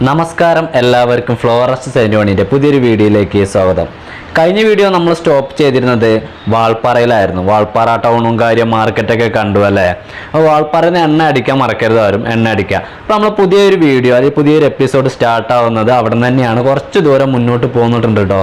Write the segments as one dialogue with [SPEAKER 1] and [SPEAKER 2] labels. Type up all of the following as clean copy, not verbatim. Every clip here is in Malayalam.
[SPEAKER 1] നമസ്കാരം എല്ലാവർക്കും ഫ്ലോറസ്റ്റ് സെന്റോണിന്റെ പുതിയൊരു വീഡിയോയിലേക്ക് സ്വാഗതം. കഴിഞ്ഞ വീഡിയോ നമ്മൾ സ്റ്റോപ്പ് ചെയ്തിരുന്നത് വാൾപ്പാറയിലായിരുന്നു. വാൾപ്പാറ ടൗണും കാര്യം മാർക്കറ്റൊക്കെ കണ്ടു അല്ലേ. അപ്പോൾ വാൾപ്പാറയിൽ നിന്ന് എണ്ണ അടിക്കാൻ മറക്കരുത്, ആരും എണ്ണ അടിക്കുക. അപ്പോൾ നമ്മൾ പുതിയൊരു വീഡിയോ അല്ലെങ്കിൽ പുതിയൊരു എപ്പിസോഡ് സ്റ്റാർട്ട് ആവുന്നത് അവിടെ നിന്ന് തന്നെയാണ്. കുറച്ച് ദൂരം മുന്നോട്ട് പോകുന്നുണ്ട് കേട്ടോ.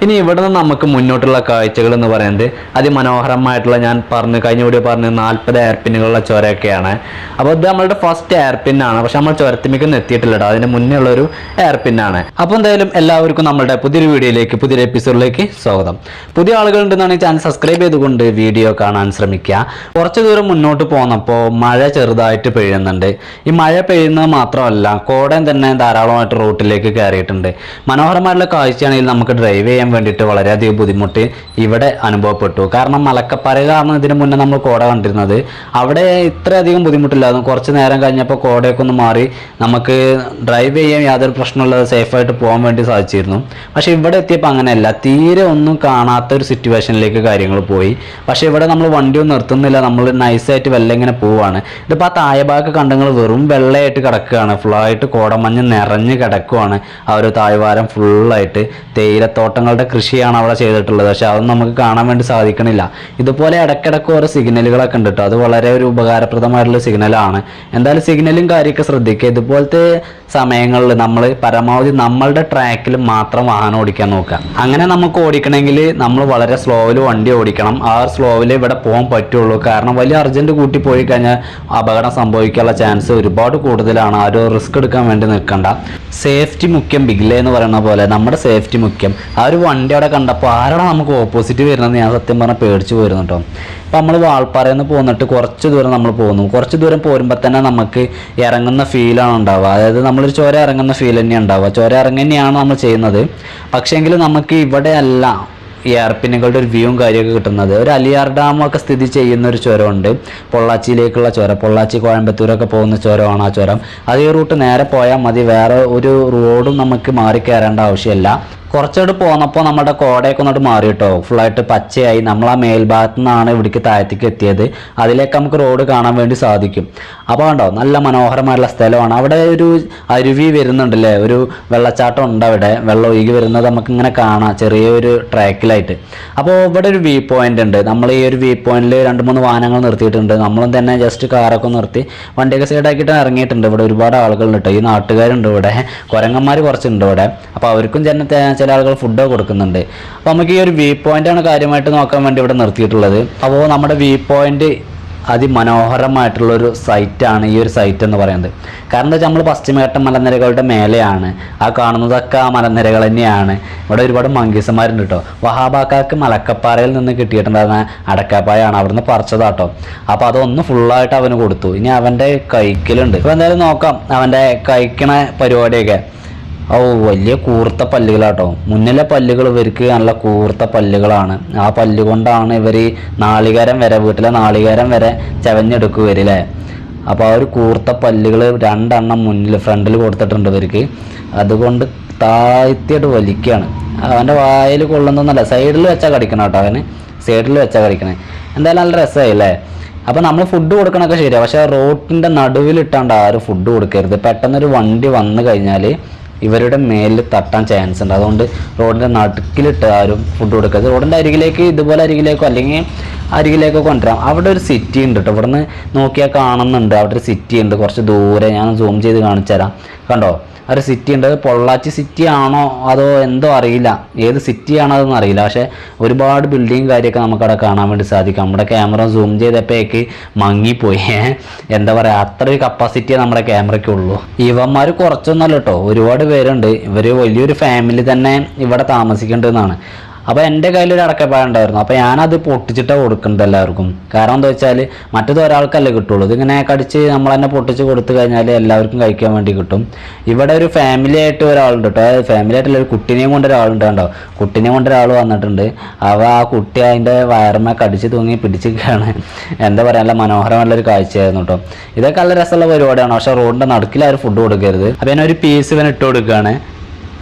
[SPEAKER 1] ഇനി ഇവിടെ നിന്ന് നമുക്ക് മുന്നോട്ടുള്ള കാഴ്ചകൾ എന്ന് പറയുന്നത് അതിമനോഹരമായിട്ടുള്ള, ഞാൻ കഴിഞ്ഞ വീഡിയോ പറഞ്ഞു 40 എയർപിന്നുകളുള്ള ചുരമൊക്കെയാണ്. അപ്പോൾ ഇത് നമ്മളുടെ ഫസ്റ്റ് എയർപിന്നാണ്, പക്ഷെ നമ്മൾ ചുരത്തിമേക്കൊന്നും എത്തിയിട്ടില്ല കേട്ടോ. അതിന് മുന്നേ ഉള്ളൊരു എയർപിന്നാണ്. അപ്പോൾ എന്തായാലും എല്ലാവർക്കും നമ്മുടെ പുതിയൊരു വീഡിയോയിലേക്ക്, പുതിയൊരു എപ്പിസോഡിലേക്ക് സ്വാഗതം. പുതിയ ആളുകൾ ഉണ്ടെന്നാണ് ഈ ചാനൽ സബ്സ്ക്രൈബ് ചെയ്തുകൊണ്ട് വീഡിയോ കാണാൻ ശ്രമിക്കുക. കുറച്ച് ദൂരം മുന്നോട്ട് പോന്നപ്പോൾ മഴ ചെറുതായിട്ട് പെയ്യുന്നുണ്ട്. ഈ മഴ പെയ്യുന്നത് മാത്രമല്ല, കോടയം തന്നെ ധാരാളമായിട്ട് റോട്ടിലേക്ക് കയറിയിട്ടുണ്ട്. മനോഹരമായിട്ടുള്ള കാഴ്ചയാണെങ്കിൽ നമുക്ക് ഡ്രൈവ് ചെയ്യാൻ വേണ്ടിയിട്ട് വളരെയധികം ബുദ്ധിമുട്ട് ഇവിടെ അനുഭവപ്പെട്ടു. കാരണം മലക്കപ്പാറയിലാണ് ഇതിന് മുന്നേ നമ്മൾ കോട കണ്ടിരുന്നത്. അവിടെ ഇത്രയധികം ബുദ്ധിമുട്ടില്ലായിരുന്നു. കുറച്ച് നേരം കഴിഞ്ഞപ്പോൾ കോടയൊക്കെ ഒന്ന് മാറി നമുക്ക് ഡ്രൈവ് ചെയ്യാൻ യാതൊരു പ്രശ്നമില്ലാതെ സേഫായിട്ട് പോകാൻ വേണ്ടി സാധിച്ചിരുന്നു. പക്ഷേ ഇവിടെ എത്തിയപ്പോൾ അങ്ങനെയല്ല, തീരെ ഒന്നും കാണാത്തൊരു സിറ്റുവേഷനിലേക്ക് കാര്യങ്ങൾ പോയി. പക്ഷേ ഇവിടെ നമ്മൾ വണ്ടിയൊന്നും നിർത്തുന്നില്ല, നമ്മൾ നൈസായിട്ട് വെള്ളം ഇങ്ങനെ പോവുകയാണ്. ഇതിപ്പോൾ ആ താഴെ ഭാഗമൊക്കെ കണ്ടങ്ങൾ വെറും വെള്ളമായിട്ട് കിടക്കുകയാണ്. ഫുള്ളായിട്ട് കോടമഞ്ഞ് നിറഞ്ഞ് കിടക്കുകയാണ്. ആ ഒരു താഴ്വാരം ഫുള്ളായിട്ട് തേയിലത്തോട്ടങ്ങളുടെ കൃഷിയാണ് അവിടെ ചെയ്തിട്ടുള്ളത്. പക്ഷെ അതൊന്നും നമുക്ക് കാണാൻ വേണ്ടി സാധിക്കണില്ല. ഇതുപോലെ ഇടയ്ക്കിടയ്ക്ക് ഓരോ സിഗ്നലുകളൊക്കെ ഉണ്ട് കേട്ടോ. അത് വളരെ ഒരു ഉപകാരപ്രദമായിട്ടുള്ള സിഗ്നലാണ്. എന്തായാലും സിഗ്നലും കാര്യമൊക്കെ ശ്രദ്ധിക്കുക. ഇതുപോലത്തെ സമയങ്ങളിൽ നമ്മൾ പരമാവധി നമ്മളുടെ ട്രാക്കിൽ മാത്രം വാഹനം ഓടിക്കാൻ നോക്കുക. അങ്ങനെ നമുക്ക് ഓടിക്കണമെങ്കിൽ നമ്മൾ വളരെ സ്ലോവിൽ വണ്ടി ഓടിക്കണം. ആ സ്ലോവിൽ ഇവിടെ പോകാൻ പറ്റുള്ളൂ. കാരണം വലിയ അർജൻറ്റ് കൂട്ടി പോയി കഴിഞ്ഞാൽ അപകടം സംഭവിക്കാനുള്ള ചാൻസ് ഒരുപാട് കൂടുതലാണ്. ആരും റിസ്ക് എടുക്കാൻ വേണ്ടി നിൽക്കണ്ട. സേഫ്റ്റി മുഖ്യം, ബിഗ്ലെ എന്ന് പറയുന്ന പോലെ നമ്മുടെ സേഫ്റ്റി മുഖ്യം. ആ ഒരു വണ്ടി അവിടെ കണ്ടപ്പോൾ ആരാണ് നമുക്ക് ഓപ്പോസിറ്റ് വരുന്നത് ഞാൻ സത്യം പറഞ്ഞാൽ പേടിച്ച് പോയിരുന്നു കേട്ടോ. അപ്പോൾ നമ്മൾ വാൾപ്പാറയിൽ നിന്ന് പോന്നിട്ട് കുറച്ച് ദൂരം നമ്മൾ പോകുന്നു. കുറച്ച് ദൂരം പോരുമ്പോൾ തന്നെ നമുക്ക് ഇറങ്ങുന്ന ഫീലാണ് ഉണ്ടാവുക. അതായത് നമ്മളൊരു ചോര ഇറങ്ങുന്ന ഫീൽ തന്നെയാണ് ഉണ്ടാവുക. ചോര ഇറങ്ങി തന്നെയാണ് നമ്മൾ ചെയ്യുന്നത്. പക്ഷേങ്കിൽ നമുക്ക് ഇവിടെ അല്ല ഈ എയർപിന്നുകളുടെ ഒരു വ്യൂവും കാര്യമൊക്കെ കിട്ടുന്നത്. ഒരു അലിയാർ ഡാമൊക്കെ സ്ഥിതി ചെയ്യുന്ന ഒരു ചുരമുണ്ട്, പൊള്ളാച്ചിയിലേക്കുള്ള ചുരം. പൊള്ളാച്ചി കോയമ്പത്തൂരൊക്കെ പോകുന്ന ചുരമാണ് ആ ചുരം. അത് ഈ റൂട്ട് നേരെ പോയാൽ മതി. വേറെ ഒരു റോഡും നമുക്ക് മാറി കയറേണ്ട ആവശ്യമില്ല. കുറച്ചോട്ട് പോന്നപ്പോൾ നമ്മുടെ കോടയൊക്കെ ഒന്നോട്ട് മാറി കേട്ടോ. ഫുള്ളായിട്ട് പച്ചയായി. നമ്മൾ ആ മേൽഭാഗത്തു നിന്നാണ് ഇവിടേക്ക് താഴത്തേക്ക് എത്തിയത്. അതിലേക്ക് നമുക്ക് റോഡ് കാണാൻ വേണ്ടി സാധിക്കും. അപ്പോൾ കണ്ടോ, നല്ല മനോഹരമായിട്ടുള്ള സ്ഥലമാണ്. അവിടെ ഒരു അരുവി വരുന്നുണ്ടല്ലേ, ഒരു വെള്ളച്ചാട്ടം ഉണ്ട് അവിടെ. വെള്ളം ഒഴുകി വരുന്നത് നമുക്കിങ്ങനെ കാണാം ചെറിയൊരു ട്രാക്കിലായിട്ട്. അപ്പോൾ ഇവിടെ ഒരു വ്യൂ പോയിന്റ് ഉണ്ട്. നമ്മൾ ഈ ഒരു വ്യൂ പോയിന്റിൽ 2-3 വാഹനങ്ങൾ നിർത്തിയിട്ടുണ്ട്. നമ്മളും തന്നെ ജസ്റ്റ് കാറൊക്കെ നിർത്തി വണ്ടിയൊക്കെ സൈഡാക്കിയിട്ട് ഇറങ്ങിയിട്ടുണ്ട്. ഇവിടെ ഒരുപാട് ആളുകളുണ്ട് കേട്ടോ. ഈ നാട്ടുകാരുണ്ട് ഇവിടെ, കുരങ്ങന്മാർ കുറച്ചുണ്ട് ഇവിടെ. അപ്പോൾ അവർക്കും ചില ആളുകൾ ഫുഡ് കൊടുക്കുന്നുണ്ട്. അപ്പോൾ നമുക്ക് ഈ ഒരു വ്യൂ പോയിന്റാണ് കാര്യമായിട്ട് നോക്കാൻ വേണ്ടി ഇവിടെ നിർത്തിയിട്ടുള്ളത്. അപ്പോൾ നമ്മുടെ വ്യൂ പോയിന്റ് അതിമനോഹരമായിട്ടുള്ളൊരു സൈറ്റാണ് ഈ ഒരു സൈറ്റ് എന്ന് പറയുന്നത്. കാരണം എന്താ വെച്ചാൽ നമ്മൾ പശ്ചിമഘട്ട മലനിരകളുടെ മേലെയാണ്. ആ കാണുന്നതൊക്കെ ആ മലനിരകൾ തന്നെയാണ്. ഇവിടെ ഒരുപാട് മങ്കീസന്മാരുണ്ട് കേട്ടോ. വഹാബാക്കാക്ക് മലക്കപ്പാറയിൽ നിന്ന് കിട്ടിയിട്ടുണ്ടായിരുന്ന അടക്കാപ്പായാണ്, അവിടുന്ന് പറിച്ചതാട്ടോ. അപ്പോൾ അതൊന്ന് ഫുള്ളായിട്ട് അവന് കൊടുത്തു. ഇനി അവൻ്റെ കഴിക്കലുണ്ട്. അപ്പോൾ എന്തായാലും നോക്കാം അവൻ്റെ കഴിക്കണ പരിപാടിയൊക്കെ. വലിയ കൂർത്ത പല്ലുകളാട്ടോ. മുന്നിലെ പല്ലുകൾ ഇവർക്ക് നല്ല കൂർത്ത പല്ലുകളാണ്. ആ പല്ല് കൊണ്ടാണ് ഇവർ നാളികേരം വരെ, വീട്ടിലെ നാളികേരം വരെ ചവഞ്ഞെടുക്കുക വരില്ലേ. അപ്പോൾ ആ ഒരു കൂർത്ത പല്ലുകൾ 2 എണ്ണം ഫ്രണ്ടിൽ കൊടുത്തിട്ടുണ്ട് ഇവർക്ക്. അതുകൊണ്ട് താഴ്ത്തിയിട്ട് വലിക്കുകയാണ്. അവൻ്റെ വായിൽ കൊള്ളുന്നൊന്നല്ല, സൈഡിൽ വെച്ചാൽ കടിക്കണം കേട്ടോ. അവന് സൈഡിൽ വെച്ചാൽ കടിക്കണേ. എന്തായാലും നല്ല രസമായില്ലേ. അപ്പോൾ നമ്മൾ ഫുഡ് കൊടുക്കണമൊക്കെ ശരിയാണ്, പക്ഷേ റോഡിൻ്റെ നടുവിലിട്ടാണ്ട് ആരും ഫുഡ് കൊടുക്കരുത്. പെട്ടെന്നൊരു വണ്ടി വന്നു കഴിഞ്ഞാൽ ഇവരുടെ മേലിൽ തട്ടാൻ ചാൻസ് ഉണ്ട്. അതുകൊണ്ട് റോഡിൻ്റെ നടുക്കിലിട്ട് ആരും ഫുഡ് കൊടുക്കരുത്. റോഡിൻ്റെ അരികിലേക്ക്, ഇതുപോലെ അരികിലേക്കോ അല്ലെങ്കിൽ അരികിലേക്കോ കൊണ്ടുവരാം. അവിടെ ഒരു സിറ്റി ഉണ്ട് കേട്ടോ. ഇവിടെ നിന്ന് നോക്കിയാൽ കാണുന്നുണ്ട് അവിടെ ഒരു സിറ്റി ഉണ്ട് കുറച്ച് ദൂരെ. ഞാൻ സൂം ചെയ്ത് കാണിച്ചു തരാം. കണ്ടോ, ഒരു സിറ്റി ഉണ്ട്. പൊള്ളാച്ചി സിറ്റി ആണോ അതോ എന്തോ അറിയില്ല, ഏത് സിറ്റിയാണോ അതൊന്നും അറിയില്ല. പക്ഷേ ഒരുപാട് ബിൽഡിങ് കാര്യമൊക്കെ നമുക്കവിടെ കാണാൻ വേണ്ടി സാധിക്കും. നമ്മുടെ ക്യാമറ സൂം ചെയ്തപ്പോഴേക്ക് മങ്ങിപ്പോയി. എന്താ പറയുക, അത്രയൊരു കപ്പാസിറ്റിയേ നമ്മുടെ ക്യാമറയ്ക്ക് ഉള്ളൂ. ഇവന്മാർ കുറച്ചൊന്നുമല്ല കേട്ടോ, ഒരുപാട് പേരുണ്ട്. ഇവർ വലിയൊരു ഫാമിലി തന്നെ ഇവിടെ താമസിക്കേണ്ടതെന്നാണ്. അപ്പോൾ എൻ്റെ കയ്യിലൊരു അടക്കപ്പായ ഉണ്ടായിരുന്നു. അപ്പോൾ ഞാനത് പൊട്ടിച്ചിട്ടാണ് കൊടുക്കുന്നത് എല്ലാവർക്കും. കാരണം എന്താ വെച്ചാൽ മറ്റത് ഒരാൾക്കല്ലേ കിട്ടുള്ളൂ. ഇതിങ്ങനെ കടിച്ച് നമ്മൾ തന്നെ പൊട്ടിച്ച് കൊടുത്തു കഴിഞ്ഞാൽ എല്ലാവർക്കും കഴിക്കാൻ വേണ്ടി കിട്ടും. ഇവിടെ ഒരു ഫാമിലി ആയിട്ട് ഒരാളുണ്ട് കേട്ടോ. ഫാമിലി ആയിട്ടുള്ള ഒരു കുട്ടീനെയും കൊണ്ട് ഒരാളുണ്ട് കേട്ടോ. കുട്ടീനെയും കൊണ്ട് ഒരാൾ വന്നിട്ടുണ്ട്. അവ ആ കുട്ടി അതിൻ്റെ വയറുമേ കടിച്ച് തൂങ്ങി പിടിച്ചിരിക്കുകയാണ്. എന്താ പറയുക, നല്ല മനോഹരമായിട്ടുള്ളൊരു കാഴ്ചയായിരുന്നു കേട്ടോ. ഇതൊക്കെ നല്ല രസമുള്ള പരിപാടിയാണ്. പക്ഷേ റോഡിൻ്റെ നടുക്കിൽ ആരും ഫുഡ് കൊടുക്കരുത്. അപ്പോൾ ഞാൻ ഒരു പീസ് ഇവൻ ഇട്ട് കൊടുക്കുകയാണ്.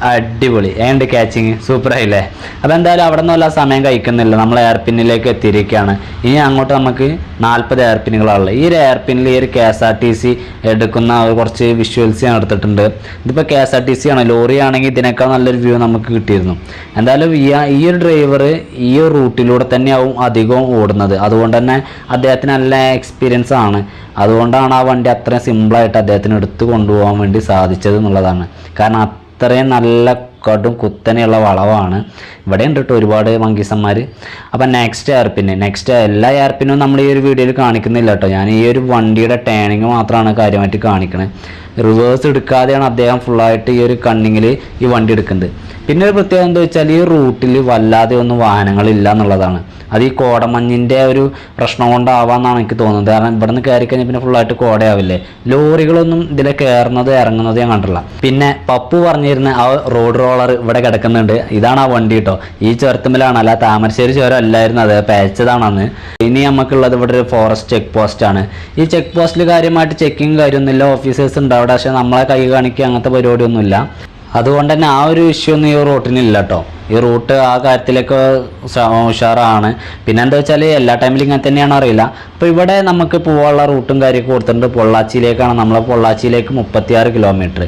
[SPEAKER 1] അടിപൊളി ഏണ്ട് ക്യാച്ചിങ് സൂപ്പറായില്ലേ. അപ്പോൾ എന്തായാലും അവിടെ നിന്നല്ല സമയം കഴിക്കുന്നില്ല, നമ്മൾ എയർ പിന്നിലേക്ക് എത്തിയിരിക്കുകയാണ്. ഇനി അങ്ങോട്ട് നമുക്ക് 40 എയർ പിന്നുകളാണുള്ളത്. ഈ ഒരു എയർ പിന്നിൽ ഈ ഒരു KSRTC എടുക്കുന്ന കുറച്ച് വിഷ്വൽസ് ഞാൻ എടുത്തിട്ടുണ്ട്. ഇതിപ്പോൾ KSRTC ആണ്, ലോറി ആണെങ്കിൽ ഇതിനേക്കാൾ നല്ലൊരു വ്യൂ നമുക്ക് കിട്ടിയിരുന്നു. എന്തായാലും ഈ ഒരു ഡ്രൈവർ ഈ ഒരു റൂട്ടിലൂടെ തന്നെയാവും അധികവും ഓടുന്നത്. അതുകൊണ്ട് തന്നെ അദ്ദേഹത്തിന് നല്ല എക്സ്പീരിയൻസ് ആണ്. അതുകൊണ്ടാണ് ആ വണ്ടി അത്രയും സിമ്പിളായിട്ട് അദ്ദേഹത്തിന് എടുത്തു കൊണ്ടുപോകാൻ വേണ്ടി സാധിച്ചത് എന്നുള്ളതാണ്. കാരണം അത്രയും നല്ല കടും കുത്തനെയുള്ള വളവാണ്. ഇവിടെ ഉണ്ട് കേട്ടോ ഒരുപാട് മങ്കീസന്മാർ. അപ്പം നെക്സ്റ്റ് എല്ലാ എയർപിന്നും നമ്മൾ ഈ ഒരു വീഡിയോയിൽ കാണിക്കുന്നില്ല കേട്ടോ. ഞാൻ ഈ ഒരു വണ്ടിയുടെ ടേണിങ് മാത്രമാണ് കാര്യമായിട്ട് കാണിക്കണത്. റിവേഴ്സ് എടുക്കാതെയാണ് അദ്ദേഹം ഫുള്ളായിട്ട് ഈ ഒരു കണ്ണിങ്ങിൽ ഈ വണ്ടി എടുക്കുന്നത്. പിന്നെ ഒരു പ്രത്യേകത എന്താ വെച്ചാൽ ഈ റൂട്ടിൽ വല്ലാതെ ഒന്നും വാഹനങ്ങളില്ല എന്നുള്ളതാണ്. അത് ഈ കോടമഞ്ഞിൻ്റെ ഒരു പ്രശ്നം കൊണ്ടാവാമെന്നാണ് എനിക്ക് തോന്നുന്നത്. കാരണം ഇവിടെ നിന്ന് കയറി കഴിഞ്ഞാൽ പിന്നെ ഫുള്ളായിട്ട് കോടയാവില്ലേ. ലോറികളൊന്നും ഇതിലെ കയറുന്നത് ഇറങ്ങുന്നത് ഞാൻ കണ്ടില്ല. പിന്നെ പപ്പു പറഞ്ഞിരുന്ന ആ റോഡ് റോളർ ഇവിടെ കിടക്കുന്നുണ്ട്. ഇതാണ് ആ വണ്ടി കേട്ടോ. ഈ ചുരത്തുമ്മലാണ്, അല്ല താമരശ്ശേരി ചുരം അല്ലായിരുന്നു, അത് പേച്ചതാണെന്ന്. ഇനി നമുക്കുള്ളത് ഇവിടെ ഒരു ഫോറസ്റ്റ് ചെക്ക് പോസ്റ്റാണ്. ഈ ചെക്ക് പോസ്റ്റിൽ കാര്യമായിട്ട് ചെക്കിങ് കാര്യമൊന്നുമില്ല, ഓഫീസേഴ്സ് ഉണ്ട് അവിടെ. പക്ഷേ നമ്മളെ കൈ കാണിക്കുക അങ്ങനത്തെ പരിപാടിയൊന്നുമില്ല. അതുകൊണ്ട് തന്നെ ആ ഒരു ഇഷ്യൂ ഒന്നും ഈ റൂട്ടിനില്ല കേട്ടോ. ഈ റൂട്ട് ആ കാര്യത്തിലേക്ക് ഉഷാറാണ്. പിന്നെ എന്താ വെച്ചാൽ എല്ലാ ടൈമിലും ഇങ്ങനെ തന്നെയാണ് അറിയില്ല. അപ്പോൾ ഇവിടെ നമുക്ക് പോകാനുള്ള റൂട്ടും കാര്യമൊക്കെ കൊടുത്തിട്ടുണ്ട്. പൊള്ളാച്ചിയിലേക്കാണ്. നമ്മളെ പൊള്ളാച്ചിയിലേക്ക് 36 കിലോമീറ്റർ.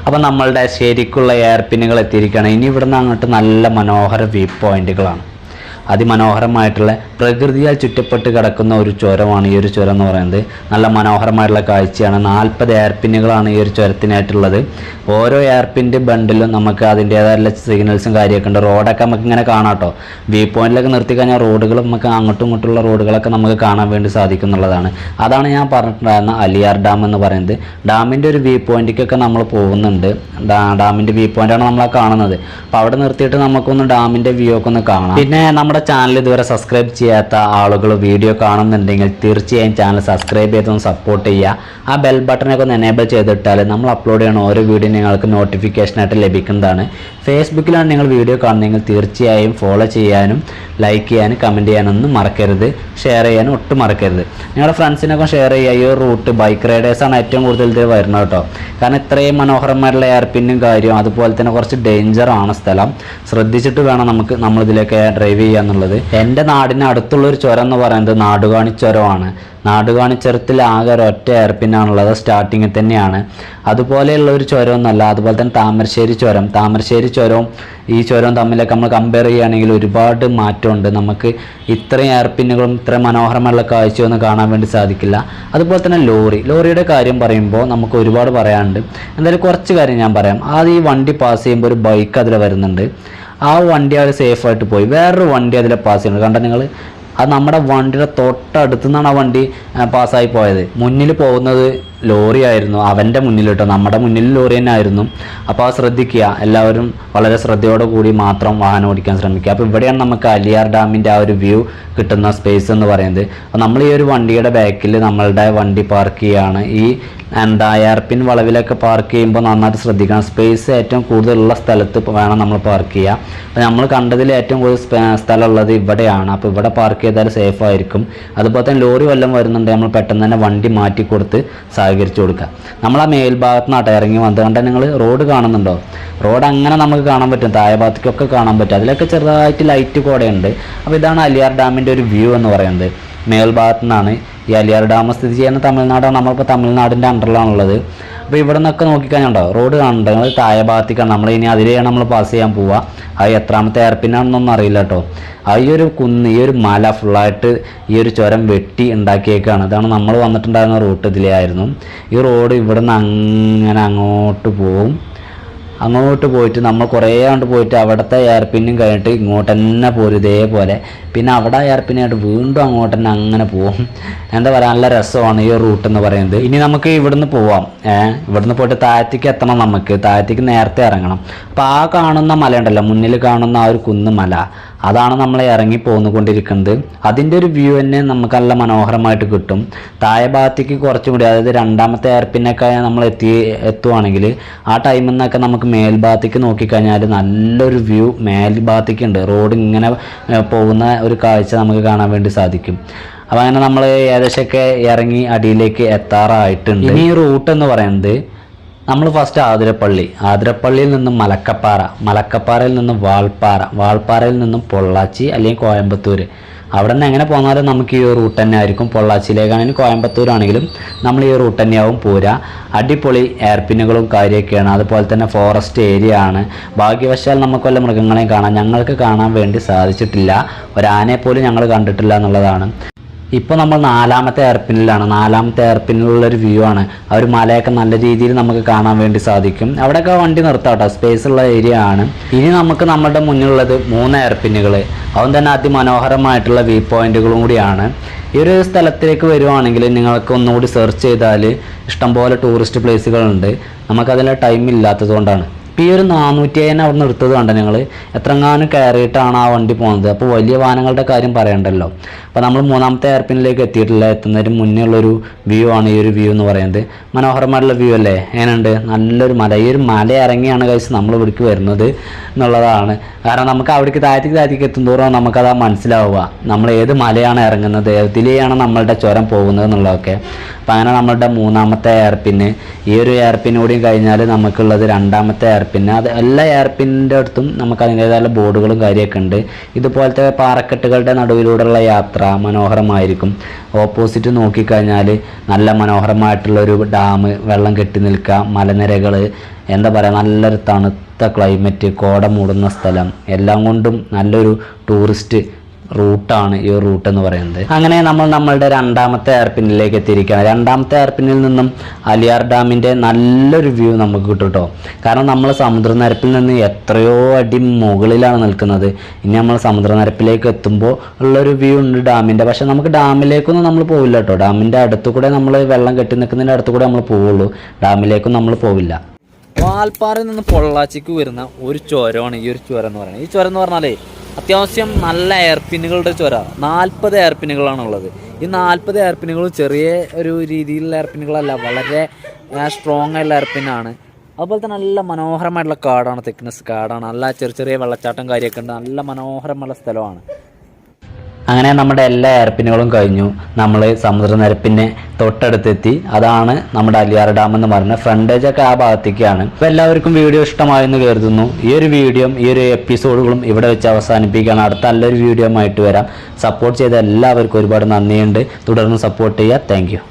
[SPEAKER 1] അപ്പോൾ നമ്മളുടെ ശരിക്കുള്ള എയർ പിന്നുകൾ എത്തിയിരിക്കുകയാണ്. ഇനി ഇവിടുന്ന് അങ്ങോട്ട് നല്ല മനോഹര വ്യൂ പോയിന്റുകളാണ്. അതിമനോഹരമായിട്ടുള്ള പ്രകൃതിയാൽ ചുറ്റപ്പെട്ട് കിടക്കുന്ന ഒരു ചുരമാണ് ഈ ഒരു ചുരം എന്ന് പറയുന്നത്. നല്ല മനോഹരമായിട്ടുള്ള കാഴ്ചയാണ്. 40 എയർ പിന്നുകളാണ് ഈ ഒരു ചുരത്തിനായിട്ടുള്ളത്. ഓരോ എയർ പിൻ്റെ ബണ്ടിലും നമുക്ക് അതിൻ്റേതായുള്ള സിഗ്നൽസും കാര്യമൊക്കെ ഉണ്ട്. റോഡൊക്കെ നമുക്ക് ഇങ്ങനെ കാണാം കേട്ടോ. വ്യൂ പോയിന്റിലൊക്കെ നിർത്തി കഴിഞ്ഞാൽ റോഡുകൾ നമുക്ക് അങ്ങോട്ടും ഇങ്ങോട്ടുള്ള റോഡുകളൊക്കെ നമുക്ക് കാണാൻ വേണ്ടി സാധിക്കുന്നുള്ളതാണ്. അതാണ് ഞാൻ പറഞ്ഞിട്ടുണ്ടായിരുന്ന അലിയാർ ഡാം എന്ന് പറയുന്നത്. ഡാമിൻ്റെ ഒരു വ്യൂ പോയിന്റിലേക്കൊക്കെ നമ്മൾ പോകുന്നുണ്ട്. ഡാമിൻ്റെ വ്യൂ പോയിന്റാണ് നമ്മളെ കാണുന്നത്. അപ്പോൾ അവിടെ നിർത്തിയിട്ട് നമുക്കൊന്ന് ഡാമിൻ്റെ വ്യൂ ഒക്കെ ഒന്ന് കാണാം. പിന്നെ നമ്മുടെ ചാനൽ ഇതുവരെ സബ്സ്ക്രൈബ് ചെയ്യാത്ത ആളുകൾ വീഡിയോ കാണുന്നുണ്ടെങ്കിൽ തീർച്ചയായും ചാനൽ സബ്സ്ക്രൈബ് ചെയ്തൊന്ന് സപ്പോർട്ട് ചെയ്യുക. ആ ബെൽ ബട്ടനൊക്കെ ഒന്ന് എനേബിൾ ചെയ്തിട്ടാൽ നമ്മൾ അപ്ലോഡ് ചെയ്യുന്ന ഓരോ വീഡിയോ നിങ്ങൾക്ക് നോട്ടിഫിക്കേഷനായിട്ട് ലഭിക്കുന്നതാണ്. ഫേസ്ബുക്കിലാണ് നിങ്ങൾ വീഡിയോ കാണുന്നതെങ്കിൽ തീർച്ചയായും ഫോളോ ചെയ്യാനും ലൈക്ക് ചെയ്യാനും കമൻറ്റ് ചെയ്യാനൊന്നും മറക്കരുത്. ഷെയർ ചെയ്യാനും ഒട്ടും മറക്കരുത്. നിങ്ങളുടെ ഫ്രണ്ട്സിനൊക്കെ ഷെയർ ചെയ്യുക. ഈ ഒരു റൂട്ട് ബൈക്ക് റൈഡേഴ്സാണ് ഏറ്റവും കൂടുതൽ ഇത് വരുന്നത് കേട്ടോ. കാരണം ഇത്രയും മനോഹരമായിട്ടുള്ള എയർപിന്നും കാര്യവും അതുപോലെ തന്നെ കുറച്ച് ഡേഞ്ചറാണ് സ്ഥലം. ശ്രദ്ധിച്ചിട്ട് വേണം നമ്മളിതിലേക്ക് ഡ്രൈവ് ചെയ്യുക എന്നുള്ളത്. എൻ്റെ നാടിന് അടുത്തുള്ളൊരു ചുരം എന്ന് പറയുന്നത് നാടുകാണി ചുരമാണ്. നാടുകാണി ചുരത്തിൽ ആകെ ഒരൊറ്റ എയർപിന്നാണുള്ളത്. സ്റ്റാർട്ടിങ്ങിൽ തന്നെയാണ്. അതുപോലെയുള്ള ഒരു ചുരമൊന്നുമല്ല. അതുപോലെ തന്നെ താമരശ്ശേരി ചുരവും ഈ ചുരവും തമ്മിലൊക്കെ നമ്മൾ കമ്പയർ ചെയ്യുകയാണെങ്കിൽ ഒരുപാട് മാറ്റമുണ്ട്. നമുക്ക് ഇത്രയും എയർപിന്നുകളും ഇത്രയും മനോഹരമായുള്ള കാഴ്ചയൊന്നും കാണാൻ വേണ്ടി സാധിക്കില്ല. അതുപോലെ തന്നെ ലോറിയുടെ കാര്യം പറയുമ്പോൾ നമുക്ക് ഒരുപാട് പറയാനുണ്ട്. എന്തായാലും കുറച്ച് കാര്യം ഞാൻ പറയാം. ആദ്യം ഈ വണ്ടി പാസ് ചെയ്യുമ്പോൾ ഒരു ബൈക്ക് അതിൽ വരുന്നുണ്ട്. ആ വണ്ടി അവർ സേഫായിട്ട് പോയി. വേറൊരു വണ്ടി അതിൽ പാസ് ചെയ്യുന്നത് കണ്ടാൽ നിങ്ങൾ. അത് നമ്മുടെ വണ്ടിയുടെ തൊട്ടടുത്തു നിന്നാണ് ആ വണ്ടി പാസ്സായി പോയത്. മുന്നിൽ പോകുന്നത് ലോറി ആയിരുന്നു. അവൻ്റെ മുന്നിൽ കേട്ടോ, നമ്മുടെ മുന്നിൽ ലോറി തന്നെ ആയിരുന്നു. അപ്പോൾ അത് ശ്രദ്ധിക്കുക. എല്ലാവരും വളരെ ശ്രദ്ധയോടെ കൂടി മാത്രം വാഹനം ഓടിക്കാൻ ശ്രമിക്കുക. അപ്പോൾ ഇവിടെയാണ് നമുക്ക് അലിയാർ ഡാമിൻ്റെ ആ ഒരു വ്യൂ കിട്ടുന്ന സ്പേസ് എന്ന് പറയുന്നത്. അപ്പോൾ നമ്മൾ ഈ ഒരു വണ്ടിയുടെ ബാക്കിൽ നമ്മളുടെ വണ്ടി പാർക്ക് ചെയ്യുകയാണ്. ഈ എയർപിൻ വളവിലൊക്കെ പാർക്ക് ചെയ്യുമ്പോൾ നന്നായിട്ട് ശ്രദ്ധിക്കണം. സ്പേസ് ഏറ്റവും കൂടുതലുള്ള സ്ഥലത്ത് വേണം നമ്മൾ പാർക്ക് ചെയ്യുക. അപ്പോൾ നമ്മൾ കണ്ടതിൽ ഏറ്റവും കൂടുതൽ സ്ഥലമുള്ളത് ഇവിടെയാണ്. അപ്പോൾ ഇവിടെ പാർക്ക് ചെയ്താൽ സേഫ് ആയിരിക്കും. അതുപോലെ തന്നെ ലോറി വല്ലതും വരുന്നുണ്ട്, നമ്മൾ പെട്ടെന്ന് തന്നെ വണ്ടി മാറ്റി കൊടുത്ത് സഹകരിച്ചു കൊടുക്കുക. നമ്മൾ ആ മേൽഭാഗത്ത് നിന്നാട്ട് ഇറങ്ങി വന്നുകൊണ്ട് നിങ്ങൾ റോഡ് കാണുന്നുണ്ടോ? റോഡ് അങ്ങനെ നമുക്ക് കാണാൻ പറ്റും. താഴെ ഭാഗത്തേക്കൊക്കെ കാണാൻ പറ്റും. അതിലൊക്കെ ചെറുതായിട്ട് ലൈറ്റ് കൂടെയുണ്ട്. അപ്പോൾ ഇതാണ് അലിയാർ ഡാമിൻ്റെ ഒരു വ്യൂ എന്ന് പറയുന്നത്. മേൽഭാഗത്തു നിന്നാണ് ഈ അലിയാർ ഡാം സ്ഥിതി ചെയ്യുന്ന തമിഴ്നാടാണ്. നമ്മളിപ്പോൾ തമിഴ്നാടിൻ്റെ അണ്ടറിലാണുള്ളത്. അപ്പോൾ ഇവിടെ നിന്നൊക്കെ നോക്കിക്കഴിഞ്ഞുണ്ടോ റോഡ് കാണുന്നുണ്ട്. നിങ്ങൾ താഴെ ഭാഗത്തേക്കാണ്. നമ്മൾ ഇനി അതിലെയാണ് നമ്മൾ പാസ് ചെയ്യാൻ പോവുക. അത് എത്രാമത്തെ എയർപിന്നാണെന്നൊന്നും അറിയില്ല കേട്ടോ. ഈ ഒരു കുന്ന്, ഈ ഒരു മല ഫുള്ളായിട്ട് ഈ ഒരു ചുരം വെട്ടി ഉണ്ടാക്കിയേക്കാണ്. അതാണ് നമ്മൾ വന്നിട്ടുണ്ടായിരുന്ന റൂട്ട് ഇതിലേ ആയിരുന്നു. ഈ റോഡ് ഇവിടെ നിന്ന് അങ്ങനെ അങ്ങോട്ട് പോയിട്ട് നമ്മൾ കുറേ കണ്ട് പോയിട്ട് അവിടുത്തെ എയർപിന്നും കഴിഞ്ഞിട്ട് ഇങ്ങോട്ട് തന്നെ പോരും ഇതേപോലെ. പിന്നെ അവിടെ എയർപിന്നായിട്ട് വീണ്ടും അങ്ങോട്ട് തന്നെ അങ്ങനെ പോവും. എന്താ പറയുക, നല്ല രസമാണ് ഈ റൂട്ട് എന്ന് പറയുന്നത്. ഇനി നമുക്ക് ഇവിടുന്ന് പോവാം. ഇവിടുന്ന് പോയിട്ട് താഴത്തേക്ക് എത്തണം. നമുക്ക് താഴത്തേക്ക് നേരത്തെ ഇറങ്ങണം. അപ്പോൾ ആ കാണുന്ന മല ഉണ്ടല്ലോ, മുന്നിൽ കാണുന്ന ആ ഒരു കുന്ന് മല, അതാണ് നമ്മൾ ഇറങ്ങി പോന്നുകൊണ്ടിരിക്കുന്നത്. അതിൻ്റെ ഒരു വ്യൂ തന്നെ നമുക്ക് നല്ല മനോഹരമായിട്ട് കിട്ടും. താഴെ ഭാഗത്തേക്ക് കുറച്ചും കൂടി, അതായത് രണ്ടാമത്തെ എയർപിന്നൊക്കെ നമ്മൾ എത്തുവാണെങ്കിൽ ആ ടൈമിൽ നിന്നൊക്കെ നമുക്ക് മേൽഭാഗത്തേക്ക് നോക്കിക്കഴിഞ്ഞാൽ നല്ലൊരു വ്യൂ മേൽഭാഗത്തേക്ക് ഉണ്ട്. റോഡ് ഇങ്ങനെ പോകുന്ന ഒരു കാഴ്ച നമുക്ക് കാണാൻ വേണ്ടി സാധിക്കും. അപ്പോൾ അങ്ങനെ നമ്മൾ ഏകദേശമൊക്കെ ഇറങ്ങി അടിയിലേക്ക് എത്താറായിട്ടുണ്ട്. ഇനി ഈ റൂട്ട് എന്ന് പറയുന്നത് നമ്മൾ ഫസ്റ്റ് ആതിരപ്പള്ളിയിൽ നിന്നും മലക്കപ്പാറയിൽ നിന്നും വാൾപ്പാറയിൽ നിന്നും പൊള്ളാച്ചി അല്ലെങ്കിൽ കോയമ്പത്തൂർ. അവിടെ നിന്ന് എങ്ങനെ പോന്നാലും നമുക്ക് ഈ റൂട്ട് തന്നെ ആയിരിക്കും. പൊള്ളാച്ചിയിലേക്കാണെങ്കിലും കോയമ്പത്തൂരാണെങ്കിലും നമ്മൾ ഈ റൂട്ട് തന്നെയാവും പോരാ. അടിപൊളി എയർപിന്നുകളും കാര്യമൊക്കെയാണ്. അതുപോലെ തന്നെ ഫോറസ്റ്റ് ഏരിയ ആണ്. ഭാഗ്യവശാൽ നമുക്ക് വല്ല മൃഗങ്ങളെയും കാണാം. ഞങ്ങൾക്ക് കാണാൻ വേണ്ടി സാധിച്ചിട്ടില്ല. ഒരാനയെ പോലും ഞങ്ങൾ കണ്ടിട്ടില്ല എന്നുള്ളതാണ്. ഇപ്പോൾ നമ്മൾ 4ാമത്തെ എയർപിന്നിലാണ്. 4ാമത്തെ എയർപിന്നിലുള്ളൊരു വ്യൂ ആണ്. ആ ഒരു മലയൊക്കെ നല്ല രീതിയിൽ നമുക്ക് കാണാൻ വേണ്ടി സാധിക്കും. അവിടെയൊക്കെ വണ്ടി നിർത്താം കേട്ടോ, സ്പേസ് ഉള്ള ഏരിയ ആണ്. ഇനി നമുക്ക് നമ്മുടെ മുന്നിലുള്ളത് 3 എയർപിന്നുകൾ. അതും തന്നെ അതിമനോഹരമായിട്ടുള്ള വ്യൂ പോയിന്റുകളും കൂടിയാണ്. ഈ ഒരു സ്ഥലത്തേക്ക് വരുവാണെങ്കിൽ നിങ്ങൾക്ക് ഒന്നുകൂടി സെർച്ച് ചെയ്താൽ ഇഷ്ടംപോലെ ടൂറിസ്റ്റ് പ്ലേസുകളുണ്ട്. നമുക്കതിൽ ടൈം ഇല്ലാത്തത് കൊണ്ടാണ്. ഇപ്പോൾ ഈ ഒരു 407 അവിടെ നിന്ന് എടുത്തത് കണ്ട ഞങ്ങൾ എത്രങ്ങാനും കയറിയിട്ടാണ് ആ വണ്ടി പോകുന്നത്. അപ്പോൾ വലിയ വാഹനങ്ങളുടെ കാര്യം പറയണ്ടല്ലോ. അപ്പോൾ നമ്മൾ 3ാമത്തെ എയർപിന്നിലേക്ക് എത്തുന്നതിന് മുന്നേ ഉള്ളൊരു വ്യൂ ആണ് ഈ ഒരു വ്യൂ എന്ന് പറയുന്നത്. മനോഹരമായിട്ടുള്ള വ്യൂ അല്ലേ? എങ്ങനെയുണ്ട്? നല്ലൊരു മല. ഈ ഒരു മല ഇറങ്ങിയാണ് കഴിച്ച് നമ്മൾ ഇവിടേക്ക് വരുന്നത് എന്നുള്ളതാണ്. കാരണം നമുക്ക് അവിടേക്ക് താഴത്തേക്ക് എത്തുന്തോറും നമുക്കത് മനസ്സിലാവുക നമ്മൾ ഏത് മലയാണ് ഇറങ്ങുന്നത്, ഏതിലെയാണ് നമ്മളുടെ ചുരം പോകുന്നത് എന്നുള്ളതൊക്കെ. അപ്പം അങ്ങനെ നമ്മളുടെ 3ാമത്തെ എയർപിന്ന്, ഈ ഒരു എയർപിന്ന് കൂടിയും കഴിഞ്ഞാൽ നമുക്കുള്ളത് 2ാമത്തെ എയർപിന്ന്. അത് എല്ലാ എയർപിന്നിൻ്റെ അടുത്തും നമുക്ക് അതിൻ്റേതായ ബോർഡുകളും കാര്യമൊക്കെ ഉണ്ട്. ഇതുപോലത്തെ പാറക്കെട്ടുകളുടെ നടുവിലൂടെയുള്ള യാത്ര മനോഹരമായിരിക്കും. ഓപ്പോസിറ്റ് നോക്കിക്കഴിഞ്ഞാൽ നല്ല മനോഹരമായിട്ടുള്ളൊരു ഡാം, വെള്ളം കെട്ടി നിൽക്കുക, മലനിരകൾ, എന്താ പറയുക, നല്ലൊരു തണുത്ത ക്ലൈമറ്റ്, കോട മൂടുന്ന സ്ഥലം, എല്ലാം കൊണ്ടും നല്ലൊരു ടൂറിസ്റ്റ് റൂട്ടാണ് ഈ റൂട്ട് എന്ന് പറയുന്നത്. അങ്ങനെ നമ്മൾ നമ്മളുടെ 2ാമത്തെ എയർപിന്നിലേക്ക് എത്തിയിരിക്കുകയാണ്. 2ാമത്തെ എയർപിന്നിൽ നിന്നും അലിയാർ ഡാമിൻ്റെ നല്ലൊരു വ്യൂ നമുക്ക് കിട്ടും കേട്ടോ. കാരണം നമ്മൾ സമുദ്രനിരപ്പിൽ നിന്ന് എത്രയോ അടി മുകളിലാണ് നിൽക്കുന്നത്. ഇനി നമ്മൾ സമുദ്രനിരപ്പിലേക്ക് എത്തുമ്പോൾ ഉള്ളൊരു വ്യൂ ഉണ്ട് ഡാമിൻ്റെ. പക്ഷെ നമുക്ക് ഡാമിലേക്കൊന്നും നമ്മൾ പോവില്ല കേട്ടോ. ഡാമിൻ്റെ അടുത്തു കൂടെ നമ്മൾ വെള്ളം കെട്ടി നിൽക്കുന്നതിൻ്റെ അടുത്തു കൂടെ നമ്മൾ പോവുള്ളൂ. ഡാമിലേക്കും നമ്മൾ പോവില്ല. വാൾപ്പാറയിൽ നിന്ന് പൊള്ളാച്ചിക്ക് വരുന്ന ഒരു ചുരമാണ് ഈ ഒരു ചുരം എന്ന് പറയുന്നത്. ഈ ചുരം എന്ന് പറഞ്ഞാലേ അത്യാവശ്യം നല്ല എയർപിന്നുകളുടെ ചുര. 40 എയർപിന്നുകളാണുള്ളത്. ഈ 40 എയർപിന്നുകളും ചെറിയ ഒരു രീതിയിലുള്ള എയർപിന്നുകളല്ല, വളരെ സ്ട്രോങ് ആയിട്ടുള്ള എയർപിന്നാണ്. അതുപോലെ തന്നെ നല്ല മനോഹരമായിട്ടുള്ള കാടാണ്, തിക്നെസ് കാടാണ്. നല്ല ചെറിയ വെള്ളച്ചാട്ടം കാര്യമൊക്കെ ഉണ്ട്. നല്ല മനോഹരമുള്ള സ്ഥലമാണ്. അങ്ങനെ നമ്മുടെ എല്ലാ എയർപിന്നുകളും കഴിഞ്ഞു. നമ്മൾ സമുദ്രനിരപ്പിൻ്റെ തൊട്ടടുത്തെത്തി. അതാണ് നമ്മുടെ അലിയാർ ഡാം എന്ന് പറയുന്നത്. ഫ്രണ്ടേജൊക്കെ ആ ഭാഗത്തേക്കാണ്. അപ്പോൾ എല്ലാവർക്കും വീഡിയോ ഇഷ്ടമായെന്ന് കരുതുന്നു. ഈ ഒരു വീഡിയോയും ഈ ഒരു എപ്പിസോഡുകളും ഇവിടെ വെച്ച് അവസാനിപ്പിക്കുകയാണ്. അടുത്ത നല്ലൊരു വീഡിയോ ആയിട്ട് വരാം. സപ്പോർട്ട് ചെയ്ത എല്ലാവർക്കും ഒരുപാട് നന്ദിയുണ്ട്. തുടർന്ന് സപ്പോർട്ട് ചെയ്യുക. Thank you.